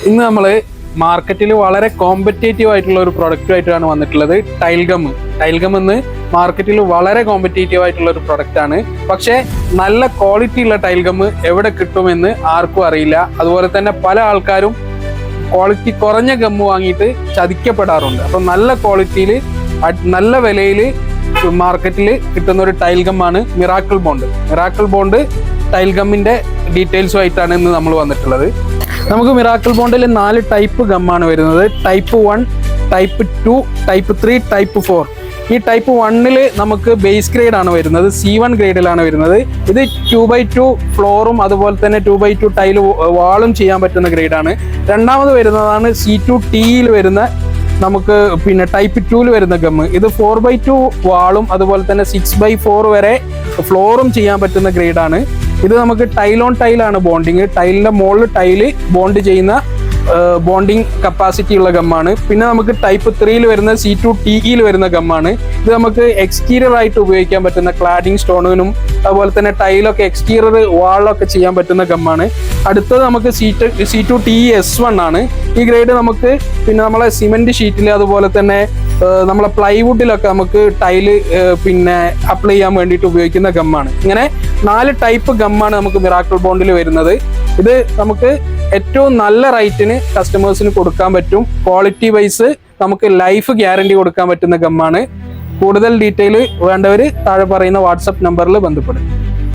ഇന്ന് നമ്മൾ മാർക്കറ്റിൽ വളരെ കോമ്പറ്റേറ്റീവ് ആയിട്ടുള്ള ഒരു പ്രൊഡക്റ്റുമായിട്ടാണ് വന്നിട്ടുള്ളത്. ടൈൽഗം എന്ന് മാർക്കറ്റിൽ വളരെ കോമ്പറ്റേറ്റീവ് ആയിട്ടുള്ള ഒരു പ്രൊഡക്റ്റ് ആണ്. പക്ഷേ നല്ല ക്വാളിറ്റി ഉള്ള ടൈൽഗം എവിടെ കിട്ടുമെന്ന് ആർക്കും അറിയില്ല. അതുപോലെ തന്നെ പല ആൾക്കാരും ക്വാളിറ്റി കുറഞ്ഞ ഗമ്മ് വാങ്ങിയിട്ട് ചതിക്കപ്പെടാറുണ്ട്. അപ്പം നല്ല ക്വാളിറ്റിയിൽ നല്ല വിലയിൽ മാർക്കറ്റിൽ കിട്ടുന്ന ഒരു ടൈൽഗമാണ് മിറാക്കിൾ ബോണ്ട്. ടൈൽഗമ്മിന്റെ ഡീറ്റെയിൽസുമായിട്ടാണ് ഇന്ന് നമ്മൾ വന്നിട്ടുള്ളത്. നമുക്ക് മിറാക്കിൾ ബോണ്ടിൽ 4 ടൈപ്പ് ഗമ്മാണ് വരുന്നത്. Type 1, type 2, type 3, type 4. ഈ ടൈപ്പ് 1 നമുക്ക് ബേസ് ഗ്രേഡ് ആണ് വരുന്നത്, C1 ഗ്രേഡിലാണ് വരുന്നത്. ഇത് 2x2 ഫ്ലോറും അതുപോലെ തന്നെ 2x2 ടൈല് വാളും ചെയ്യാൻ പറ്റുന്ന ഗ്രേഡാണ്. രണ്ടാമത് വരുന്നതാണ് C2T വരുന്ന നമുക്ക് പിന്നെ ടൈപ്പ് 2 വരുന്ന ഗമ്മ്. ഇത് 4x2 വാളും അതുപോലെ തന്നെ 6x4 വരെ ഫ്ലോറും ചെയ്യാൻ പറ്റുന്ന ഗ്രേഡാണ്. ഇത് നമുക്ക് ടൈൽ ഓൺ ടൈലാണ് ബോണ്ടിങ്. ടൈലിന്റെ മുകളിൽ ടൈല് ബോണ്ട് ചെയ്യുന്ന ബോണ്ടിങ് കപ്പാസിറ്റി ഉള്ള ഗമ്മാണ്. പിന്നെ നമുക്ക് ടൈപ്പ് 3 വരുന്ന C2TE വരുന്ന ഗമ്മാണ്. ഇത് നമുക്ക് എക്സ്റ്റീരിയർ ആയിട്ട് ഉപയോഗിക്കാൻ പറ്റുന്ന ക്ലാഡിങ് സ്റ്റോണിനും അതുപോലെ തന്നെ ടൈലൊക്കെ എക്സ്റ്റീരിയർ വാളൊക്കെ ചെയ്യാൻ പറ്റുന്ന ഗമ്മാണ്. അടുത്തത് നമുക്ക് C2TE-S1 ആണ്. ഈ ഗ്രേഡ് നമുക്ക് പിന്നെ നമ്മളെ സിമെന്റ് ഷീറ്റിൽ അതുപോലെ തന്നെ നമ്മളെ പ്ലൈവുഡിലൊക്കെ നമുക്ക് ടൈല് പിന്നെ അപ്ലൈ ചെയ്യാൻ വേണ്ടിയിട്ട് ഉപയോഗിക്കുന്ന ഗമ്മാണ്. ഇങ്ങനെ 4 ടൈപ്പ് ഗമ്മാണ് നമുക്ക് മിറാക്കിൾ ബോണ്ടിൽ വരുന്നത്. ഇത് നമുക്ക് ഏറ്റവും നല്ല റേറ്റിന് കസ്റ്റമേഴ്സിന് കൊടുക്കാൻ പറ്റും. ക്വാളിറ്റി വൈസ് നമുക്ക് ലൈഫ് ഗ്യാരണ്ടി കൊടുക്കാൻ പറ്റുന്ന ഗമ്മാണ്. കൂടുതൽ ഡീറ്റെയിൽ വേണ്ടവർ താഴെ പറയുന്ന വാട്സപ്പ് നമ്പറിൽ ബന്ധപ്പെടും.